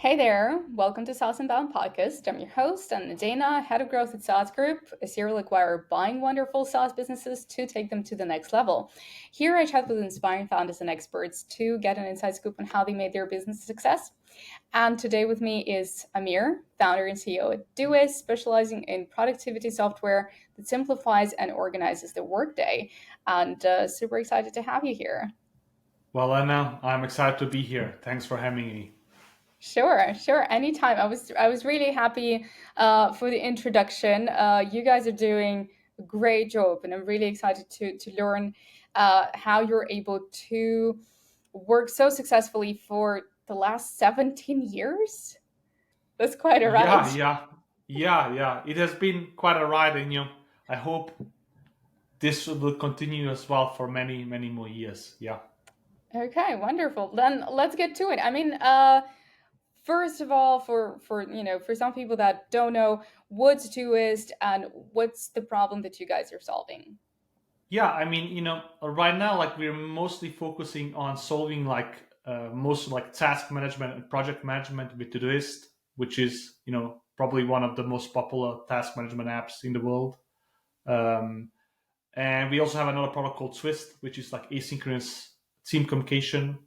Hey there, welcome to saas.unbound podcast. I'm your host, Anna Dana, head of growth at saas.group, a serial acquirer buying wonderful SaaS businesses to take them to the next level. Here I chat with inspiring founders and experts to get an inside scoop on how they made their business a success. And today with me is Amir, founder and CEO at Doist, specializing in productivity software that simplifies and organizes the workday. And super excited to have you here. Well, Anna, I'm excited to be here. Thanks for having me. Sure. Anytime. I was really happy for the introduction. You guys are doing a great job, and I'm really excited to learn how you're able to work so successfully for the last 17 years. That's quite a ride. Yeah. It has been quite a ride, and I hope this will continue as well for many, many more years. Yeah. Okay, wonderful. Then let's get to it. I mean, first of all, for some people that don't know, what's Doist and what's the problem that you guys are solving? Yeah, I mean, right now, like we're mostly focusing on solving most like task management and project management with Todoist, which is probably one of the most popular task management apps in the world. Um, And we also have another product called Twist, which is like asynchronous team communication.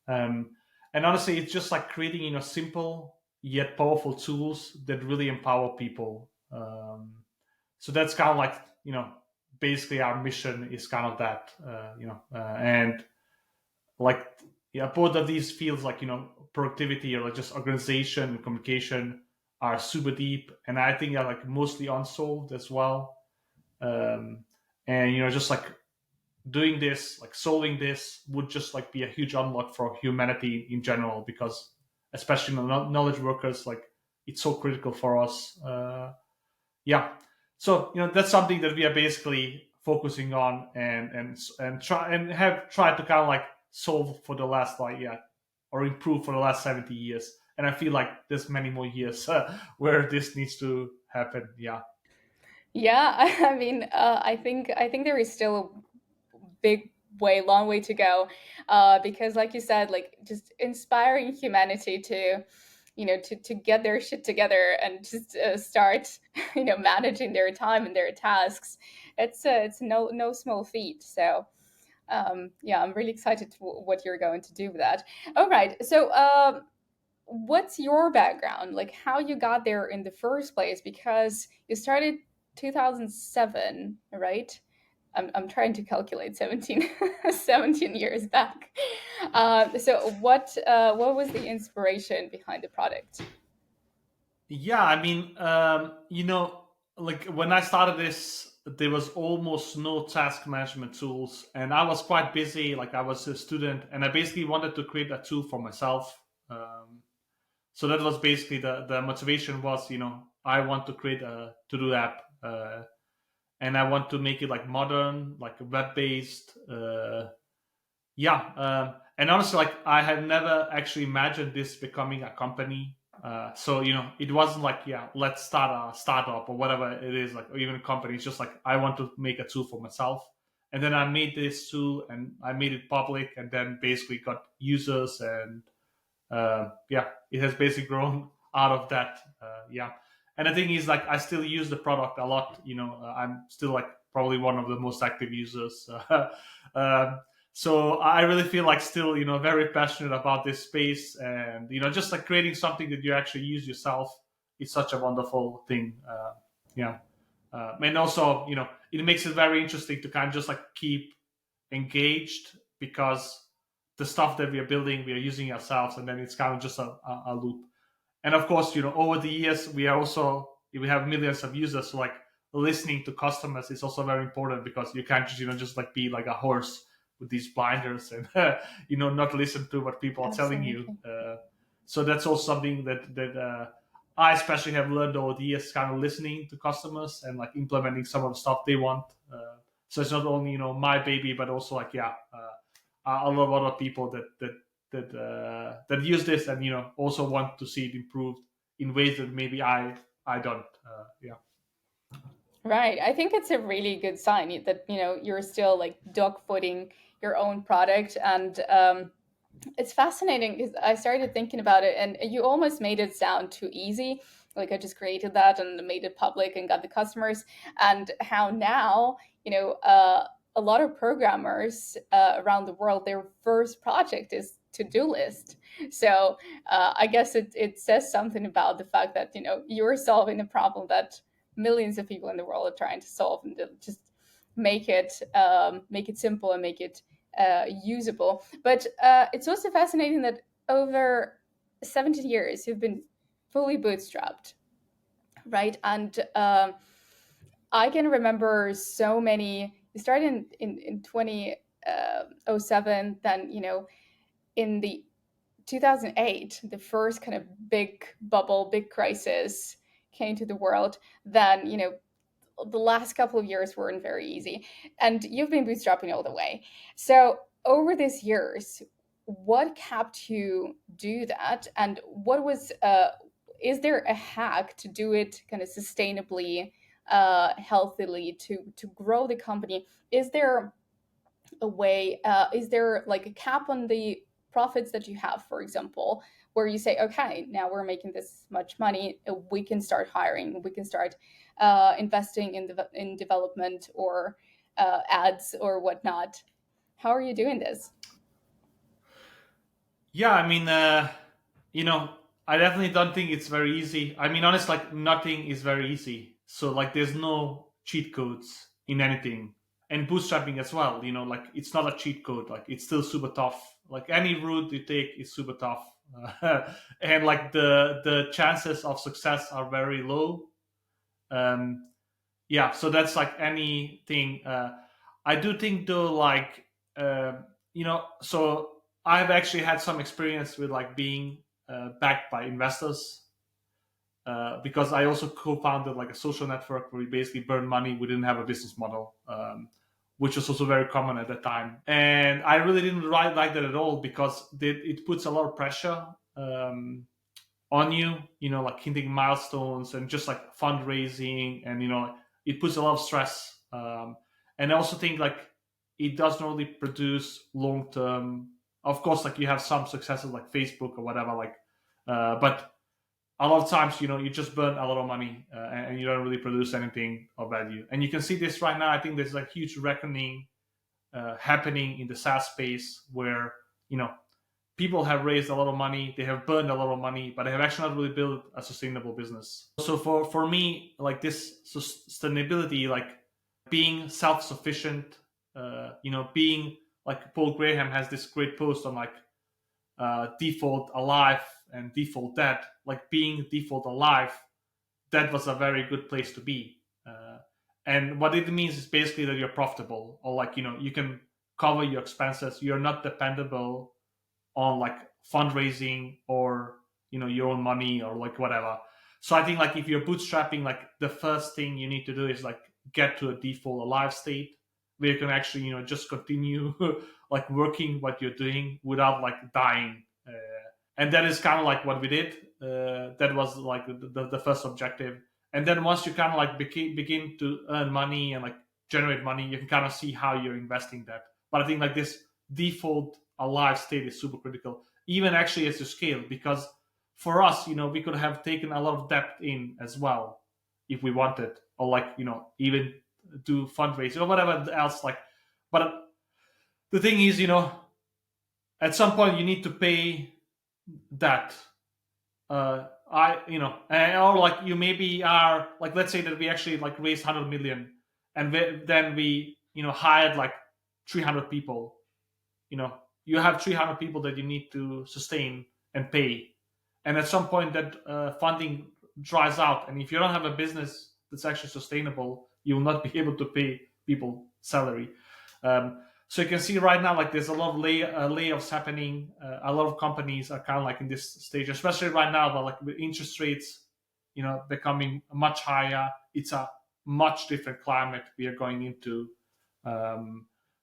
Um, and honestly, it's just like creating simple yet powerful tools that really empower people. So that's kind of like basically our mission is kind of that. And like yeah, both of these fields like productivity or like just organization and communication are super deep, and I think are like mostly unsolved as well. Um, and just like doing this, like solving this, would just like be a huge unlock for humanity in general, because especially knowledge workers, like it's so critical for us. Yeah, so that's something that we are basically focusing on, and try and have tried to kind of like solve for the last or improve for the last 70 years, and I feel like there's many more years where this needs to happen. Yeah. Yeah, I mean, I think there is still a long way to go, because, like you said, like just inspiring humanity to, to get their shit together and just start, managing their time and their tasks. It's no small feat. So, yeah, I'm really excited to what you're going to do with that. All right, so what's your background, like how you got there in the first place, because you started 2007, right? I'm trying to calculate 17 17 years back. So what was the inspiration behind the product? Yeah, I mean, like when I started this, there was almost no task management tools, and I was quite busy. Like I was a student, and I basically wanted to create a tool for myself. So that was basically the motivation was, I want to create a to do app, and I want to make it like modern, like web based. Yeah, and honestly, like I had never actually imagined this becoming a company. So it wasn't like, yeah, let's start a startup or whatever it is, like, or even a company. It's just like I want to make a tool for myself, and then I made this tool and I made it public, and then basically got users, and yeah, it has basically grown out of that. Yeah, and the thing is, like, I still use the product a lot. I'm still like probably one of the most active users. um, so I really feel like still, very passionate about this space, and just like creating something that you actually use yourself is such a wonderful thing. Yeah, and also, it makes it very interesting to kind of just like keep engaged, because the stuff that we are building, we are using ourselves, and then it's kind of just a loop. And of course, over the years, we have millions of users. So like listening to customers is also very important, because you can't just just like be like a horse with these blinders and not listen to what people are telling you. Absolutely. So that's also something that I especially have learned over the years, kind of listening to customers and like implementing some of the stuff they want. So it's not only my baby, but also like, yeah, a lot of other people that use this, and also want to see it improved in ways that maybe I don't. Yeah. Right. I think it's a really good sign that, you're still like dogfooding your own product, and It's fascinating because I started thinking about it, and you almost made it sound too easy. Like I just created that and made it public and got the customers, and how now, a lot of programmers around the world, their first project is to-do list. So I guess it says something about the fact that you're solving a problem that millions of people in the world are trying to solve, and to just make it simple and make it usable. But it's also fascinating that over 17 years you've been fully bootstrapped, right? And I can remember so many. You started in 2007, then in the 2008, the first kind of big bubble, big crisis came to the world. Then the last couple of years weren't very easy, and you've been bootstrapping all the way. So over these years, what kept you do that, and what was is there a hack to do it kind of sustainably, healthily, to grow the company? Is there a way, is there like a cap on the profits that you have, for example, where you say, okay, now we're making this much money, we can start hiring, we can start investing in development, or ads or whatnot? How are you doing this? Yeah, I mean, you know, I definitely don't think it's very easy. I mean, honest, like nothing is very easy. So like, there's no cheat codes in anything, and bootstrapping as well. You know, like it's not a cheat code. Like it's still super tough. Like any route you take is super tough, and like the chances of success are very low. Um, yeah, so that's like anything. I do think though, like so I've actually had some experience with like being backed by investors, because I also co-founded like a social network where we basically burn money. We didn't have a business model, which was also very common at that time, and I really didn't like that at all, because it puts a lot of pressure on you, like hitting milestones and just like fundraising, and it puts a lot of stress. And I also think like it doesn't really produce long term. Of course, like you have some successes like Facebook or whatever, like, but a lot of times, you just burn a lot of money, and you don't really produce anything of value. And you can see this right now. I think there's like huge reckoning happening in the SaaS space, where you know people have raised a lot of money, they have burned a lot of money, but they have actually not really built a sustainable business. So for me, like this sustainability, like being self-sufficient, being like Paul Graham has this great post on like default alive and default dead, like being default alive, that was a very good place to be. And what it means is basically that you're profitable, or like you can cover your expenses, you're not dependable on like fundraising, or your own money, or like whatever. So I think like if you're bootstrapping, like the first thing you need to do is like get to a default alive state, where you can actually just continue like working what you're doing without like dying. And that is kind of like what we did. That was like the first objective. And then once you kind of like begin to earn money and like generate money, you can kind of see how you're investing that. But I think like this default alive state is super critical, even actually as you scale, because for us, we could have taken a lot of debt in as well if we wanted, or like even do fundraising or whatever else. Like, but the thing is, at some point you need to pay that. Or like you maybe are like, let's say that we actually like raised 100 million, and then we hired like 300 people. You have 300 people that you need to sustain and pay, and at some point that funding dries out, and if you don't have a business that's actually sustainable, you will not be able to pay people salary. So you can see right now, like there's a lot of layoffs happening. A lot of companies are kind of like in this stage, especially right now, but like with interest rates becoming much higher, it's a much different climate we are going into.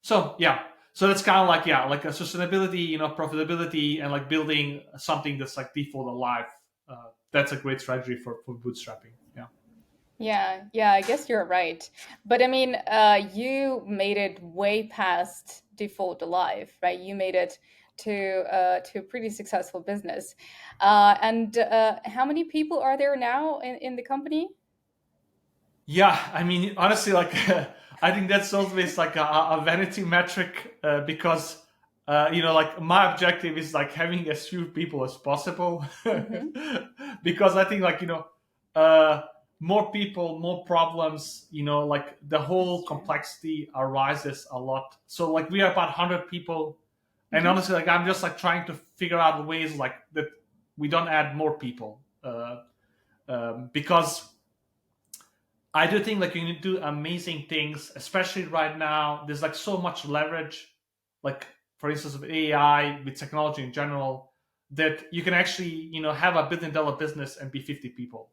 So yeah, so that's kind of like, yeah, like a sustainability, profitability, and like building something that's like default alive. That's a great strategy for bootstrapping. Yeah. Yeah, yeah, I guess you're right. But I mean, you made it way past default alive, right? You made it to a pretty successful business. And how many people are there now in the company? Yeah, I mean, honestly, like I think that's always like a vanity metric, because like my objective is like having as few people as possible, Hmm. because I think like uh, more people, more problems. Like the whole That's true. complexity arises a lot. So like we are about 100 people, and Hmm. honestly, like I'm just like trying to figure out ways like that we don't add more people, because I do think like you can do amazing things, especially right now. There's like so much leverage, like for instance with AI, with technology in general, that you can actually have a $1 billion business and be 50 people.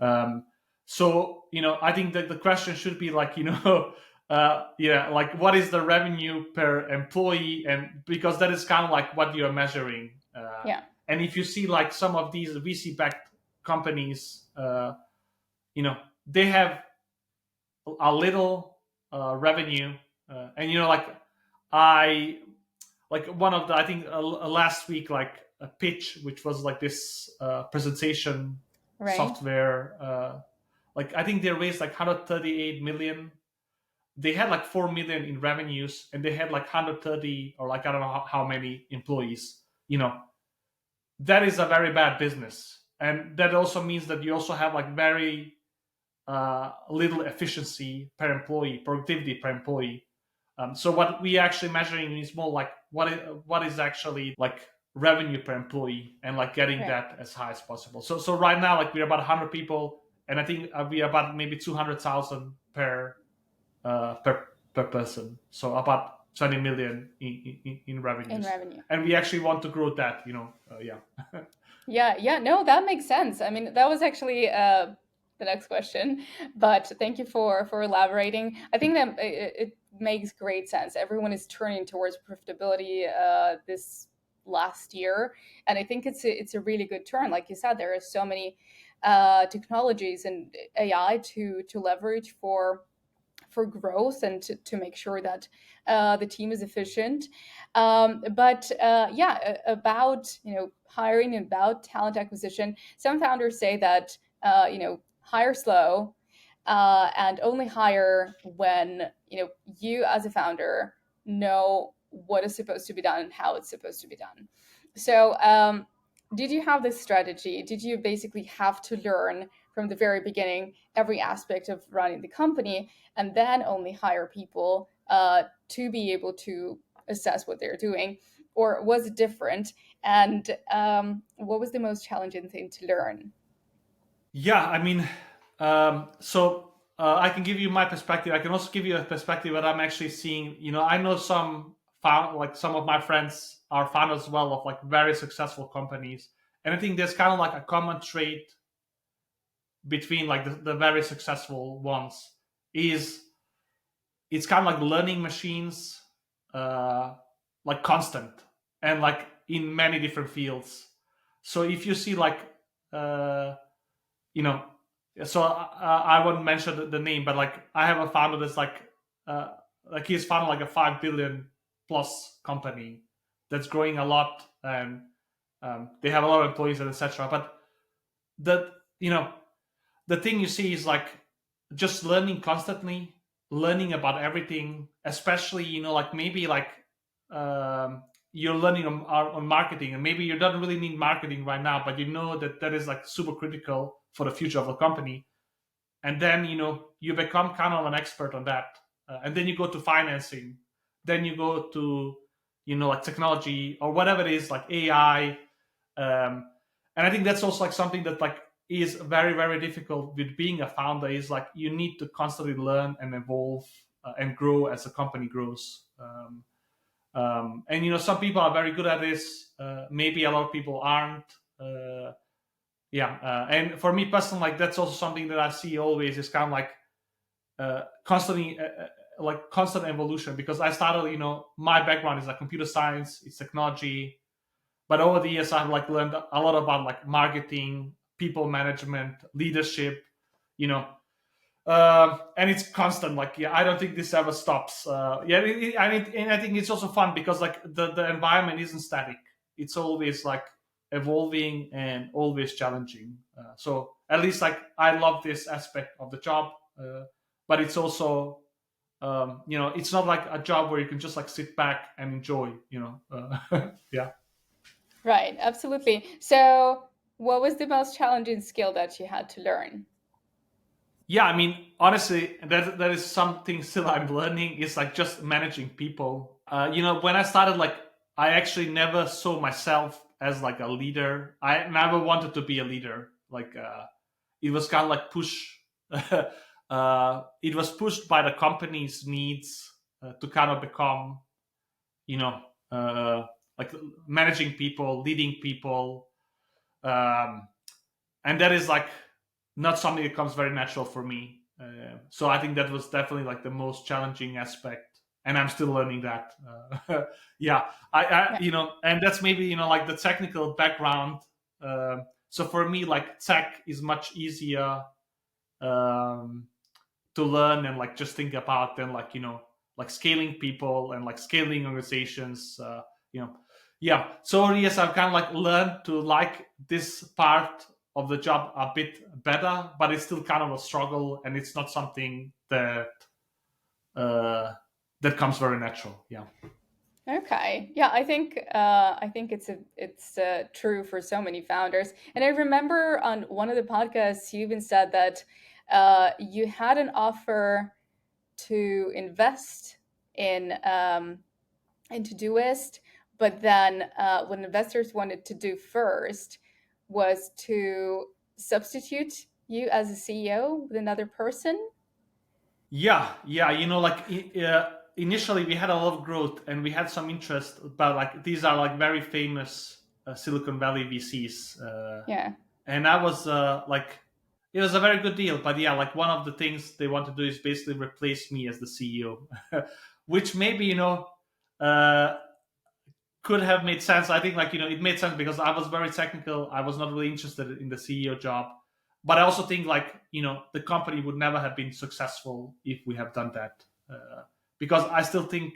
Um, so I think that the question should be like yeah, like what is the revenue per employee, and because that is kind of like what you're measuring. Yeah. And if you see like some of these VC backed companies, you know they have a little revenue, and like I like one of the I think last week like a pitch which was like this presentation Right. software, like I think they raised like 138 million. They had like 4 million in revenues, and they had like 130 or like I don't know how many employees. That is a very bad business, and that also means that you also have like very little efficiency per employee, productivity per employee. So what we actually measuring is more like what is actually like revenue per employee, and like getting Right. that as high as possible. So right now, like we're about 100 people, and I think we are about maybe 200,000 per person. So about 20 million in In revenues, revenue. and we actually want to grow that. Yeah. Yeah, yeah, no, that makes sense. I mean, that was actually the next question, but thank you for elaborating. I think that it makes great sense. Everyone is turning towards profitability this last year, and I think it's a really good turn. Like you said, there are so many technologies and AI to leverage for growth and to make sure that the team is efficient. But yeah, about hiring and about talent acquisition, some founders say that hire slow and only hire when you as a founder know what is supposed to be done and how it's supposed to be done. So did you have this strategy? Did you basically have to learn from the very beginning every aspect of running the company and then only hire people to be able to assess what they're doing? Or was it different? And what was the most challenging thing to learn? Yeah, I mean, so I can give you my perspective. I can also give you a perspective that I'm actually seeing. I know like some of my friends are founders as well of like very successful companies, and I think there's kind of like a common trait between like the very successful ones is it's kind of like learning machines, uh, like constant, and like in many different fields. So if you see like uh, you know so I won't mention the name, but like I have a founder that's like he's founded like a 5 billion plus company that's growing a lot, and they have a lot of employees and etc. But the you know the thing you see is like just learning constantly, learning about everything, especially like maybe like you're learning on marketing, and maybe you don't really need marketing right now, but you know that that is like super critical for the future of the company. And then you become kind of an expert on that, and then you go to financing, then you go to like technology or whatever it is, like AI. And I think that's also like something that like is very very difficult with being a founder, is like you need to constantly learn and evolve, and grow as the company grows. And some people are very good at this, maybe a lot of people aren't. Yeah, and for me personally, like that's also something that I see always is kind of like constantly like constant evolution, because I started, my background is like computer science, it's technology, but over the years I've like learned a lot about like marketing, people management, leadership, you know And it's constant. Like, yeah, I don't think this ever stops. Yeah, and I think it's also fun because like the environment isn't static. It's always like evolving and always challenging. So at least like I love this aspect of the job, but it's also it's not like a job where you can just like sit back and enjoy. Yeah. Right, absolutely. So, what was the most challenging skill that you had to learn? Yeah, I mean, honestly, that is something still I'm learning. Is like just managing people. When I started, like, I actually never saw myself as like a leader. I never wanted to be a leader. Like, it was kind of like push. It was pushed by the company's needs to kind of become, you know, uh, like managing people, leading people. Um, and that is like not something that comes very natural for me. So I think that was definitely like the most challenging aspect, and I'm still learning that. Yeah, Yeah. and that's maybe like the technical background. So for me, like tech is much easier um, to learn and like just think about than like like scaling people and like scaling organizations. You know, yeah. So yes, I've kind of like learned to like this part of the job a bit better, but it's still kind of a struggle, and it's not something uh, that comes very natural. Yeah. Okay. Yeah, I think it's true for so many founders. And I remember on one of the podcasts, you even said that you had an offer to invest in into Doist, but then what investors wanted to do first was to substitute you as a CEO with another person. Yeah, yeah. Like initially we had a lot of growth and we had some interest, but like these are like very famous Silicon Valley VCs, Yeah. and I was like, it was a very good deal. But yeah, like one of the things they want to do is basically replace me as the CEO, which maybe uh, could have made sense. I think like it made sense because I was very technical. I was not really interested in the CEO job, but I also think like the company would never have been successful if we have done that. Because I still think,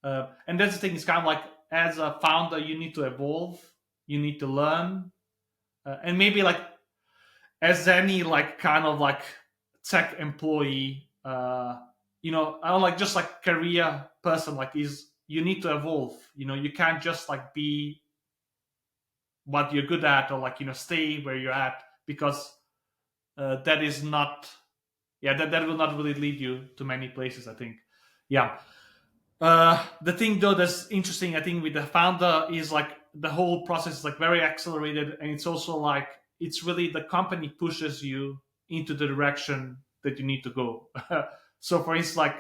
and that's the thing. Is kind of like as a founder, you need to evolve, you need to learn, and maybe like as any like kind of like tech employee, I don't like just like career person like is you need to evolve. You can't just like be what you're good at or like stay where you're at because that is not yeah that will not really lead you to many places, I think. Yeah. The thing though that's interesting, I think, with the founder is like the whole process is like very accelerated, and it's also like it's really the company pushes you into the direction that you need to go. So for instance, like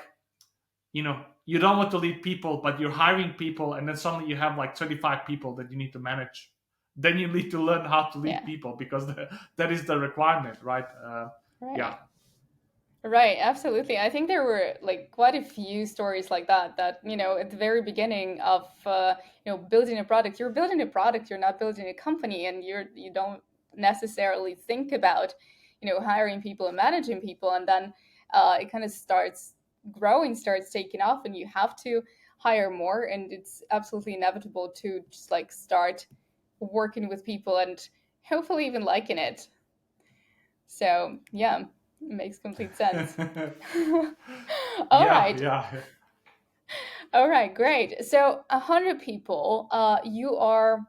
you don't want to lead people, but you're hiring people, and then suddenly you have like 25 people that you need to manage. Then you need to learn how to lead Yeah. people because that is the requirement, right? Yeah. Right. Right, absolutely. I think there were like quite a few stories like that. That at the very beginning of building a product, you're building a product. You're not building a company, and you don't necessarily think about hiring people and managing people, and then it kind of starts growing, starts taking off, and you have to hire more, and it's absolutely inevitable to just like start working with people and hopefully even liking it. So yeah, it makes complete sense. All Yeah, right. yeah. All right, great. So 100 people, you are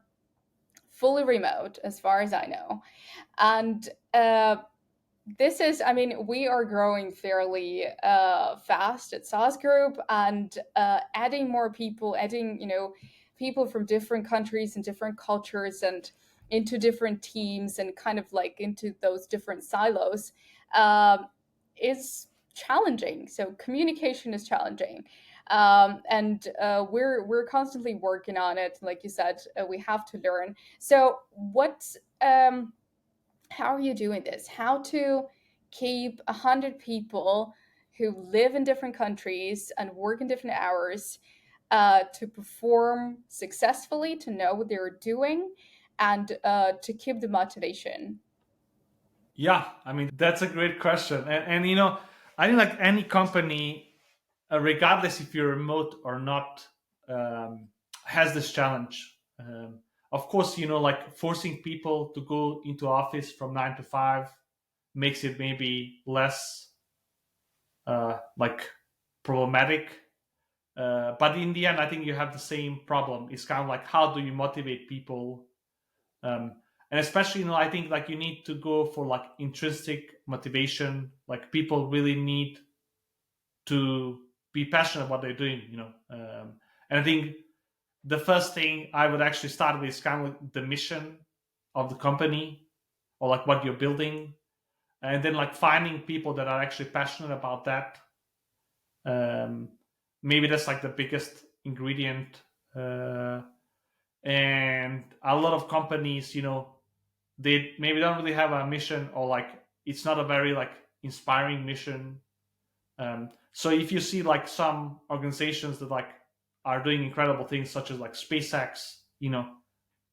fully remote as far as I know. And this is, I mean, we are growing fairly fast at saas group, and adding more people, adding people from different countries and different cultures and into different teams and kind of like into those different silos um, is challenging. So communication is challenging, and we're constantly working on it. Like you said, we have to learn. So what? How are you doing this? How to keep 100 people who live in different countries and work in different hours to perform successfully, to know what they're doing, and to keep the motivation. Yeah, I mean that's a great question, and I think like any company, regardless if you're remote or not, um, has this challenge. Of course, like forcing people to go into office from 9 to 5 makes it maybe less like problematic. But in the end, I think you have the same problem. It's kind of like how do you motivate people, and especially I think like you need to go for like intrinsic motivation. Like people really need to be passionate about what they're doing. And I think the first thing I would actually start with is kind of like the mission of the company or like what you're building, and then like finding people that are actually passionate about that. Um, Maybe that's like the biggest ingredient. And a lot of companies, they maybe don't really have a mission, or like it's not a very like inspiring mission. So if you see like some organizations that like are doing incredible things, such as like SpaceX,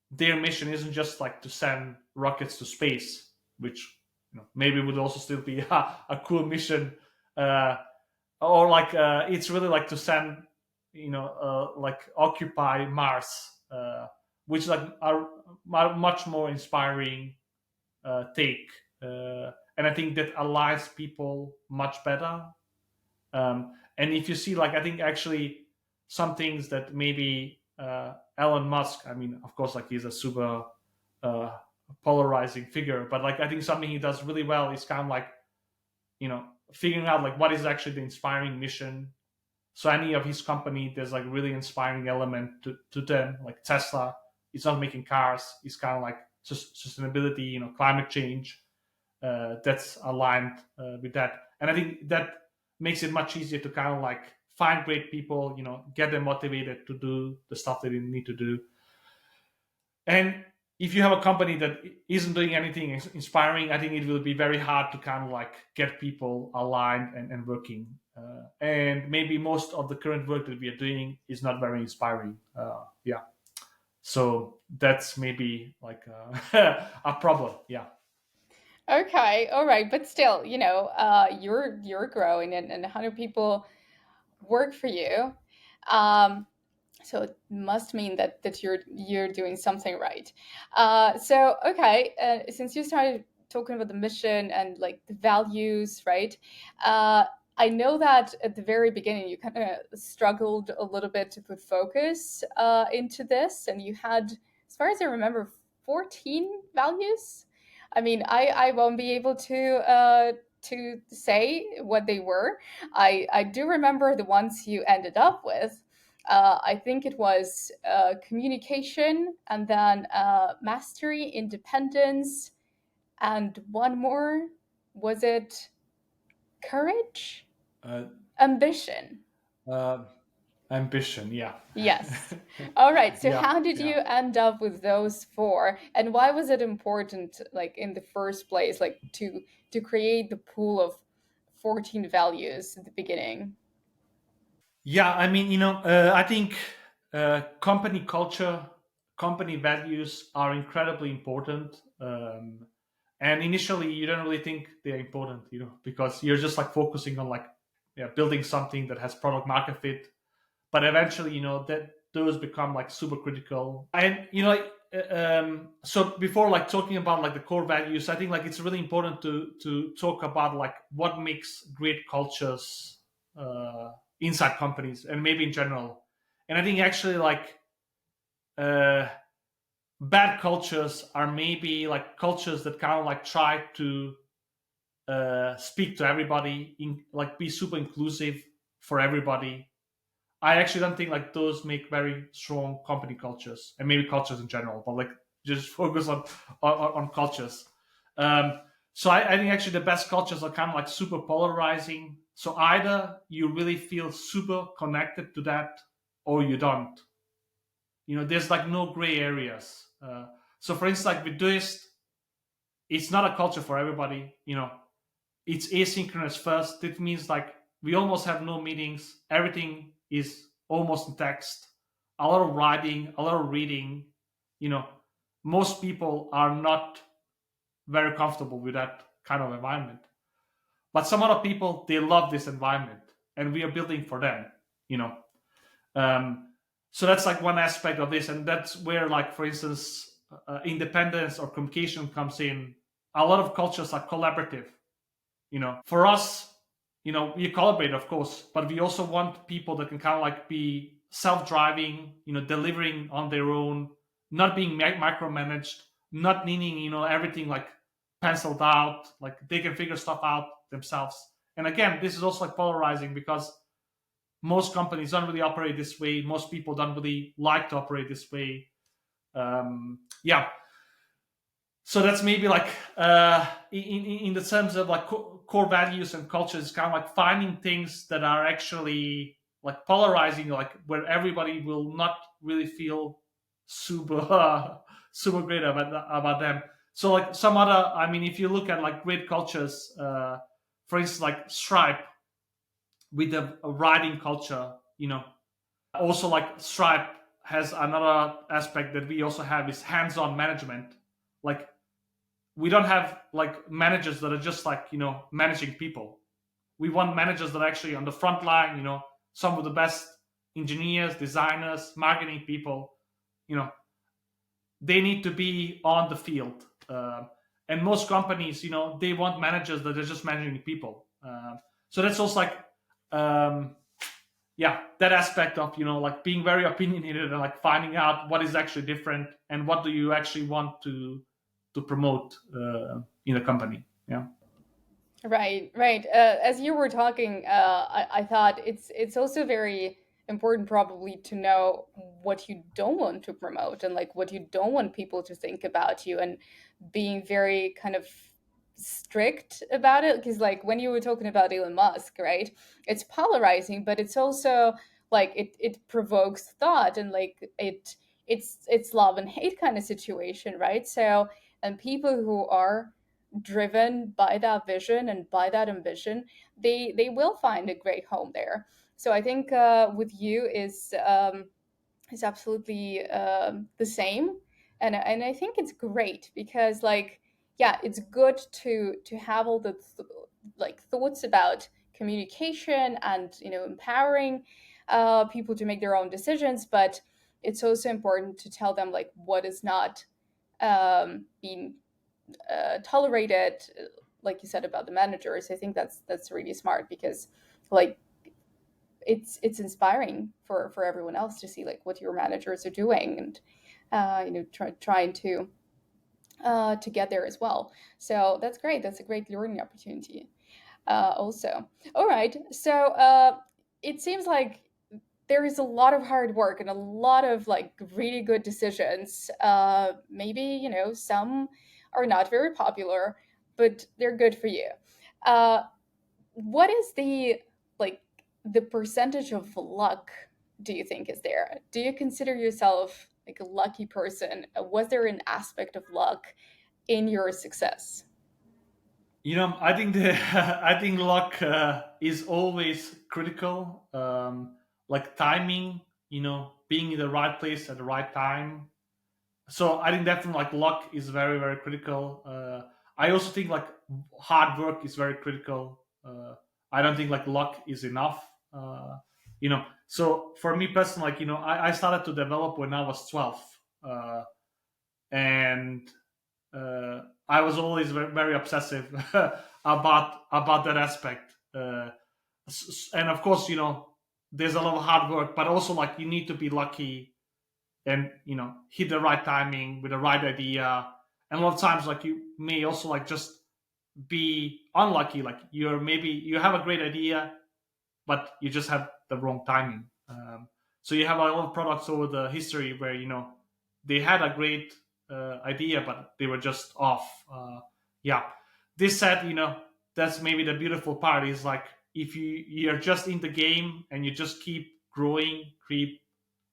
their mission isn't just like to send rockets to space, which maybe would also still be a cool mission, uh, or like it's really like to send, like occupy Mars, which is like are much more inspiring take, and I think that aligns people much better. And if you see, like, I think actually some things that maybe Elon Musk, I mean, of course, like he's a super uh, polarizing figure, but like I think something he does really well is kind of like figuring out like what is actually the inspiring mission. So any of his company, there's like really inspiring element to them. Like Tesla, it's not making cars; it's kind of like sustainability, climate change, that's aligned with that. And I think that makes it much easier to kind of like find great people, get them motivated to do the stuff that they need to do. And if you have a company that isn't doing anything inspiring, I think it will be very hard to kind of like get people aligned and working. And maybe most of the current work that we are doing is not very inspiring. Yeah. So that's maybe like a problem. Yeah. Okay, all right, but still, you're growing, and 100 people work for you. Um, so it must mean that you're doing something right. So okay, since you started talking about the mission and like the values, right? uh, I know that at the very beginning you kind of struggled a little bit to put focus into this, and you had, as far as I remember, 14 values. I mean, I won't be able to say what they were. I do remember the ones you ended up with. I think it was communication, and then mastery, independence, and one more. Was it courage? Uh, Ambition. uh, Ambition. Yeah. Yes. All right. So, Yeah. how did you Yeah. end up with those four, and why was it important, like in the first place, like to create the pool of 14 values at the beginning? Yeah, I mean, I think company culture, company values are incredibly important. And initially, you don't really think they're important, because you're just like focusing on like, yeah, building something that has product market fit. But eventually, that those become like super critical. And like, so before like talking about like the core values, I think like it's really important to talk about like what makes great cultures inside companies and maybe in general. And I think actually like uh, bad cultures are maybe like cultures that kind of like try to speak to everybody, like be super inclusive for everybody. I actually don't think like those make very strong company cultures, and maybe cultures in general, but like just focus on cultures. Um, so I think actually the best cultures are kind of like super polarizing. So either you really feel super connected to that, or you don't. There's like no gray areas. So for instance, like with Doist, it's not a culture for everybody. It's asynchronous first. It means like we almost have no meetings. Everything is almost in text. A lot of writing, a lot of reading. You know, most people are not very comfortable with that kind of environment. But some other people, they love this environment, and we are building for them. You know, um, so that's like one aspect of this, and that's where, like, for instance, independence or communication comes in. A lot of cultures are collaborative. For us, we collaborate, of course, but we also want people that can kind of like be self-driving, delivering on their own, not being micromanaged, not needing, everything like penciled out, like they can figure stuff out themselves. And again, this is also like polarizing because most companies don't really operate this way. Most people don't really like to operate this way. Yeah, so that's maybe like in the terms of like core values and cultures, kind of like finding things that are actually like polarizing, like where everybody will not really feel super super great about them. So like some other, I mean, if you look at like great cultures, for instance, like Stripe with the writing culture, also like Stripe has another aspect that we also have is hands-on management. Like, we don't have like managers that are just like managing people. We want managers that are actually on the front line, some of the best engineers, designers, marketing people. They need to be on the field. And most companies, they want managers that are just managing people. So that's also like um, yeah, that aspect of like being very opinionated and like finding out what is actually different and what do you actually want to promote in a company. Yeah. Right, right. As you were talking, I thought it's also very important probably to know what you don't want to promote and like what you don't want people to think about you, and being very kind of strict about it. Because like when you were talking about Elon Musk, right? It's polarizing, but it's also like it provokes thought, and like it's love and hate kind of situation, right? So, and people who are driven by that vision and by that ambition, they will find a great home there. So I think with you is absolutely the same, and I think it's great because like yeah, it's good to have all the like thoughts about communication and empowering people to make their own decisions, but it's also important to tell them like what is not being tolerated, like you said about the managers. I think that's really smart because like it's inspiring for everyone else to see like what your managers are doing, and trying to get there as well. So that's great. That's a great learning opportunity. Also, all right. So it seems like there is a lot of hard work and a lot of like really good decisions. Maybe some are not very popular, but they're good for you. Uh, what is the like the percentage of luck do you think is there? Do you consider yourself like a lucky person? Was there an aspect of luck in your success? I think the I think luck is always critical. Like timing, being in the right place at the right time. So I think definitely like luck is very very critical. I also think like hard work is very critical. I don't think like luck is enough. So for me personally, like I started to develop when I was 12, and I was always very, very obsessive about that aspect. And of course, there's a lot of hard work, but also like you need to be lucky and hit the right timing with the right idea. And a lot of times, like you may also like just be unlucky. Like you have a great idea, but you just have the wrong timing. So you have a lot of products over the history where they had a great idea, but they were just off. Yeah, this said, that's maybe the beautiful part is like if you're just in the game and you just keep growing, keep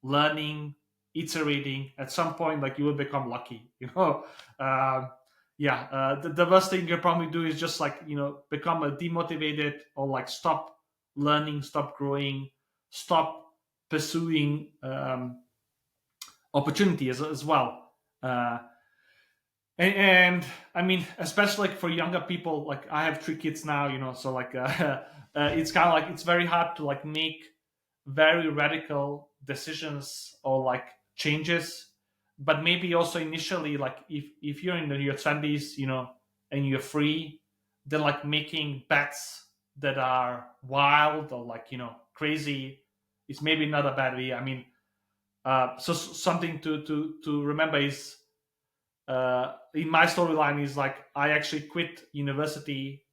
learning, iterating. At some point, like you will become lucky. Um, yeah. The worst thing you probably do is just like become a demotivated or like stop learning, stop growing, stop pursuing opportunity as well. and I mean, especially like for younger people, like I have 3 kids now, so like it's kind of like it's very hard to like make very radical decisions or like changes. But maybe also initially, like if you're in your 20s, and you're free, then like making bets that are wild or like crazy is maybe not a bad idea. I mean, something to remember is, in my storyline is like I actually quit university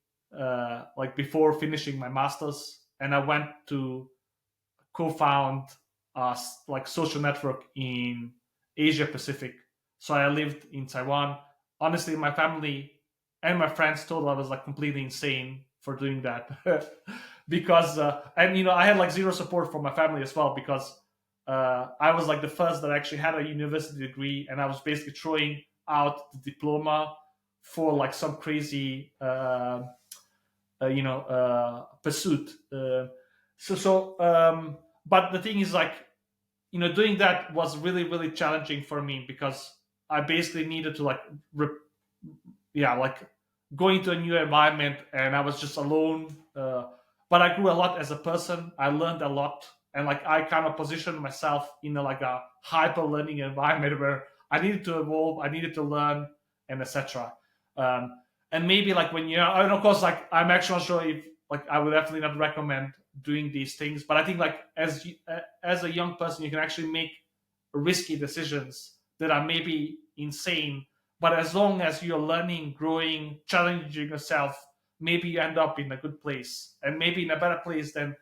like before finishing my masters, and I went to co-found a like social network in Asia Pacific. So I lived in Taiwan. Honestly, my family and my friends told I was like completely insane for doing that, because and I had like zero support from my family as well, because I was like the first that actually had a university degree, and I was basically throwing out the diploma for like some crazy pursuit. But the thing is, like, doing that was really really challenging for me, because I basically needed to like like go into a new environment, and I was just alone. But I grew a lot as a person. I learned a lot, and like I kind of positioned myself in like a hyper learning environment where I needed to evolve, I needed to learn, and etc. And maybe like when and of course, like I'm actually not sure if like I would definitely not recommend doing these things, but I think like as a young person, you can actually make risky decisions that are maybe insane, but as long as you're learning, growing, challenging yourself, maybe you end up in a good place, and maybe in a better place than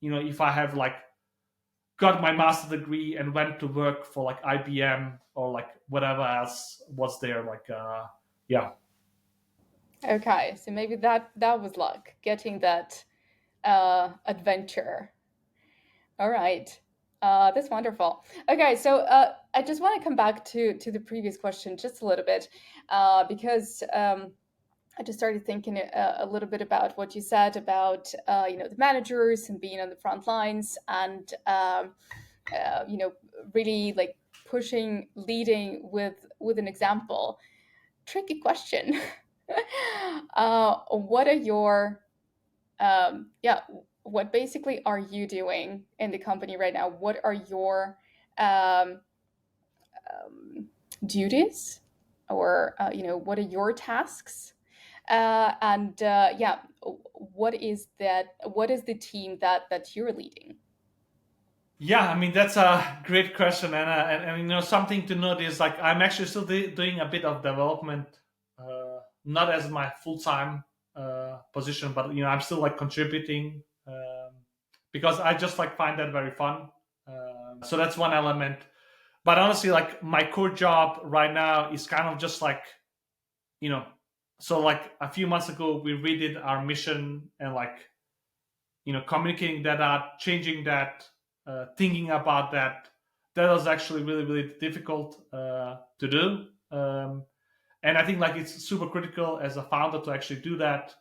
if I have like got my master degree and went to work for like IBM or like whatever else was there. Like, yeah. Okay, so maybe that was luck getting that adventure. All right. That's wonderful. Okay, so I just want to come back to the previous question just a little bit, because I just started thinking a little bit about what you said about the managers and being on the front lines, and really like pushing, leading with an example. Tricky question. What are your yeah, what basically are you doing in the company right now? What are your um, duties, or what are your tasks? And yeah, what is the team that you're leading? Yeah, I mean that's a great question, and something to note is like I'm actually still doing a bit of development, not as my full time position, but I'm still like contributing, because I just like find that very fun. So that's one element. But honestly, like my core job right now is kind of just like you know, so like a few months ago we redid our mission, and like communicating that out, changing that, thinking about that. That was actually really really difficult to do, and I think like it's super critical as a founder to actually do that,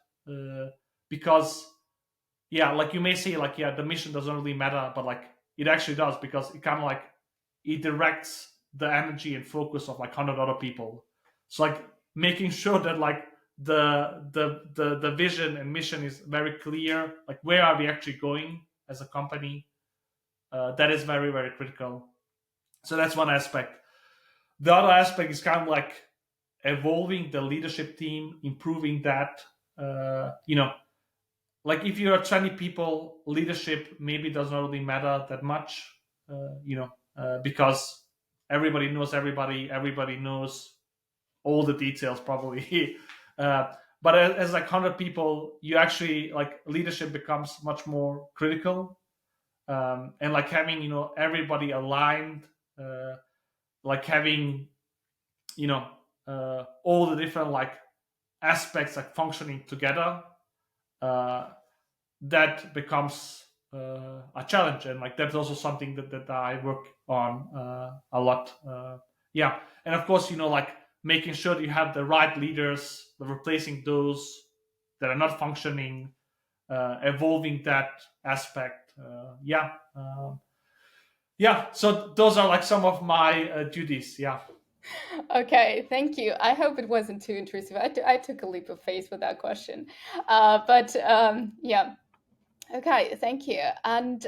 because yeah, like you may say like yeah, the mission doesn't really matter, but like it actually does, because it kind of like it directs the energy and focus of like 100 other people. So like making sure that like the vision and mission is very clear, like where are we actually going as a company, that is very very critical. So that's one aspect. The other aspect is kind of like evolving the leadership team, improving that. Like if you're 20 people, leadership maybe doesn't really matter that much, because everybody knows everybody, everybody knows all the details probably. But as like 100 people, you actually like leadership becomes much more critical, and like having everybody aligned, uh, like having you know all the different like aspects like functioning together, uh, that becomes a challenge, and like that's also something that I work on a lot. Yeah, and of course like making sure that you have the right leaders, replacing those that are not functioning, evolving that aspect. Yeah, so those are like some of my duties. Yeah. Okay, thank you. I hope it wasn't too intrusive. I took a leap of faith with that question. But yeah, okay, thank you. And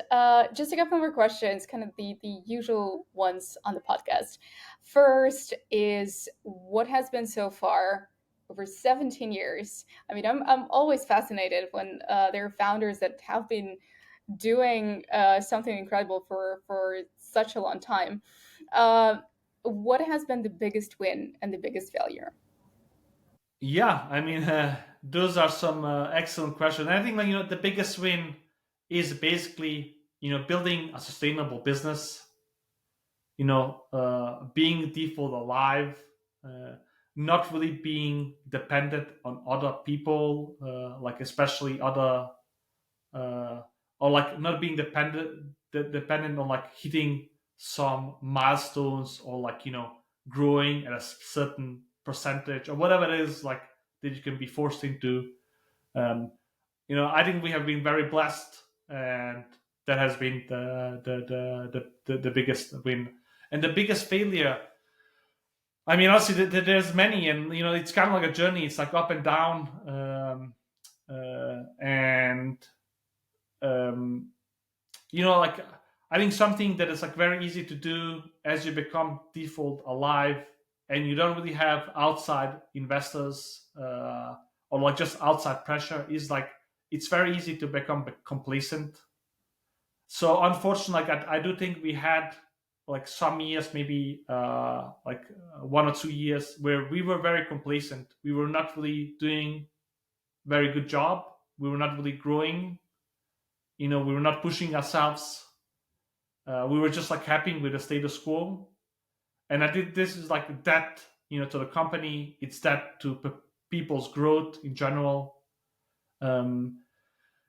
just a couple more questions, kind of the usual ones on the podcast. First is what has been so far over 17 years? I mean, I'm always fascinated when there are founders that have been doing something incredible for such a long time. Uh, what has been the biggest win and the biggest failure? Yeah, I mean, those are some excellent questions. I think, like, the biggest win is basically, building a sustainable business. Being default alive, uh, not really being dependent on other people, like especially other, uh, or like not being dependent on like hitting some milestones, or like growing at a certain percentage or whatever it is, like that you can be forced into. um, I think we have been very blessed, and that has been the biggest win. And the biggest failure, I mean, honestly, there's many, and it's kind of like a journey. It's like up and down, and um, like, I think something that is like very easy to do as you become default alive, and you don't really have outside investors, or like just outside pressure, is like it's very easy to become complacent. So unfortunately, like, I do think we had like some years, maybe 1 or 2 years, where we were very complacent. We were not really doing very good job. We were not really growing. We were not pushing ourselves. We were just like happy with the status quo. And I think this is like that, to the company. It's that to people's growth in general. Um,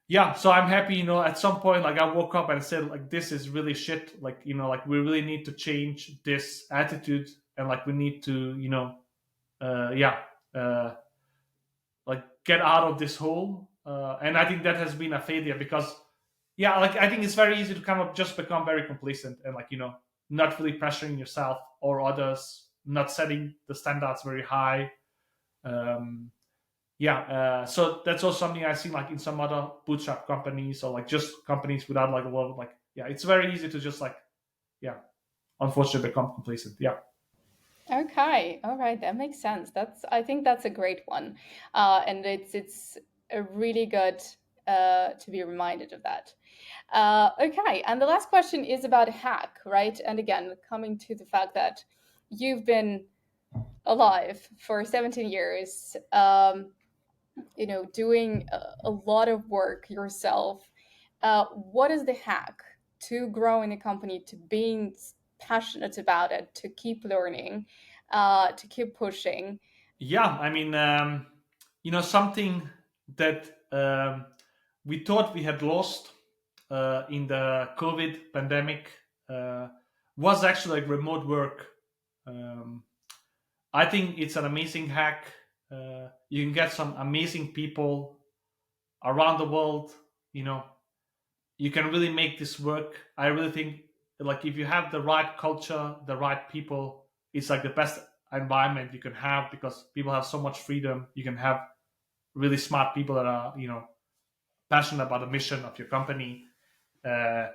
yeah, so I'm happy. At some point, like, I woke up and said, like, this is really shit. Like, like, we really need to change this attitude, and like we need to, yeah, uh, like, get out of this hole. And I think that has been a failure, because, yeah, like, I think it's very easy to kind of just become very complacent, and like, not really pressuring yourself or others, not setting the standards very high. um, yeah, so that's also something I see, like, in some other bootstrap companies, or like just companies without like a lot of, like, yeah, it's very easy to just, like, yeah, unfortunately become complacent. Yeah. Okay, all right, that makes sense. I think that's a great one, and it's a really good to be reminded of that. Okay, and the last question is about a hack, right? And again, coming to the fact that you've been alive for 17 years, doing a lot of work yourself. What is the hack to growing a company, to being passionate about it, to keep learning, to keep pushing? Yeah, I mean, something that we thought we had lost in the COVID pandemic uh, was actually like remote work. um, I think it's an amazing hack. You can get some amazing people around the world. you know you can really make this work. I really think, like, if you have the right culture, the right people, it's like the best environment you can have, because people have so much freedom. You can have really smart people that are, passionate about the mission of your company. uh,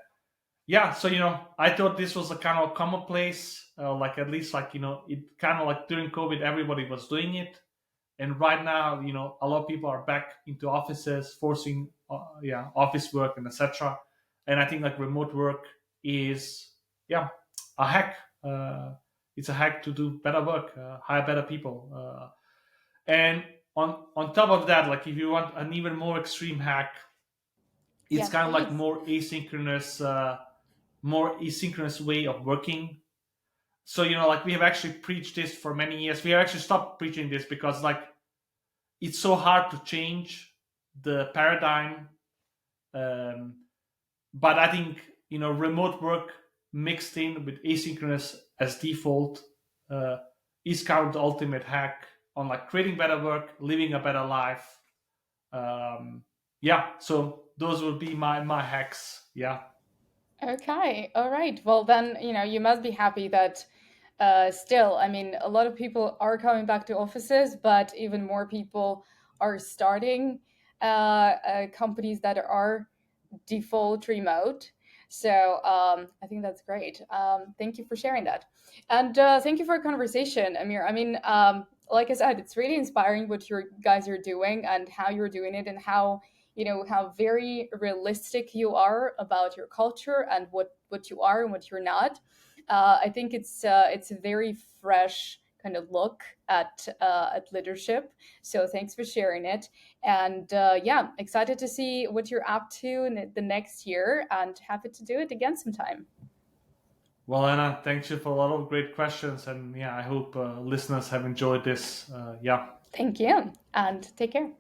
yeah, so I thought this was a kind of commonplace, like, at least, like, it kind of like during COVID everybody was doing it. And right now, a lot of people are back into offices, forcing yeah, office work and etc. And I think like remote work is, yeah, a hack. It's a hack to do better work, hire better people. And on top of that, like, if you want an even more extreme hack, it's Yes, kind of like please. more asynchronous way of working. So, like, we have actually preached this for many years. We have actually stopped preaching this, because, like, it's so hard to change the paradigm. um, but I think, remote work mixed in with asynchronous as default uh, is kind of the ultimate hack on, like, creating better work, living a better life. Yeah, so those would be my hacks. Yeah. Okay, all right. Well, then, you must be happy that Still, I mean, a lot of people are coming back to offices, but even more people are starting companies that are default remote. So I think that's great. Thank you for sharing that, and thank you for a conversation, Amir. I mean, like I said, it's really inspiring what you guys are doing and how you're doing it, and how how very realistic you are about your culture and what you are and what you're not. I think it's a very fresh kind of look at leadership. So thanks for sharing it. And yeah, excited to see what you're up to in the next year, and happy to do it again sometime. Well, Anna, thanks you for a lot of great questions, and yeah, I hope listeners have enjoyed this. Yeah. Thank you, and take care.